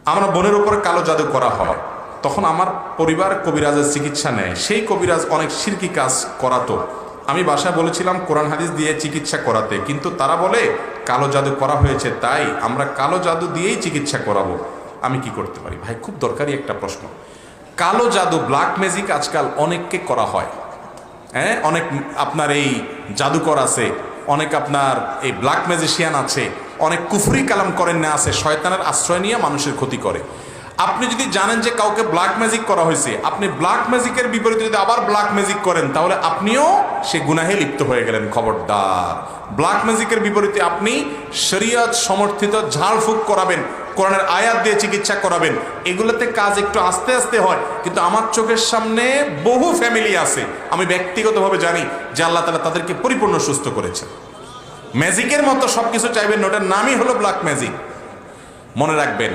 আমার বোনের উপর কালো জাদু করা হয়, তখন আমার পরিবার কবিরাজের চিকিৎসা নেয়। সেই কবিরাজ অনেক শিরকি কাজ করাতো। আমি বাসায় বলেছিলাম কোরআন হাদিস দিয়ে চিকিৎসা করাতে, কিন্তু তারা বলে কালো জাদু করা হয়েছে, তাই আমরা কালো জাদু দিয়েই চিকিৎসা করাবো। আমি কি করতে পারি? ভাই, খুব দরকারি একটা প্রশ্ন। কালো জাদু, ব্ল্যাক ম্যাজিক আজকাল অনেককে করা হয়। হ্যাঁ, অনেক আপনার এই জাদুকর আছে, অনেক আপনার এই ব্ল্যাক ম্যাজিশিয়ান আছে, অনেক কুফরি কালাম করেন না আছে, শয়তানের আশ্রয় নিয়ে মানুষের ক্ষতি করে। আপনি যদি জানেন যে কাউকে ব্ল্যাক ম্যাজিক করা হয়েছে, আপনি ব্ল্যাক ম্যাজিকের বিপরীতে যদি আবার ব্ল্যাক ম্যাজিক করেন, তাহলে আপনিও সে গুনাহে লিপ্ত হয়ে গেলেন। খবরদার, ব্ল্যাক ম্যাজিকের বিপরীতে আপনি শরীয়ত সমর্থিত ঝাড়ফুঁক করাবেন, কোরআনের আয়াত দিয়ে চিকিৎসা করাবেন। এগুলোতে কাজ একটু আস্তে আস্তে হয়, কিন্তু আমার চোখের সামনে বহু ফ্যামিলি আছে, আমি ব্যক্তিগতভাবে জানি যে আল্লাহ তাআলা তাদেরকে পরিপূর্ণ সুস্থ করেছেন। ম্যাজিকের মতো সবকিছু চাইবেন না, ওটার নামই হলো ব্ল্যাক ম্যাজিক। মনে রাখবেন।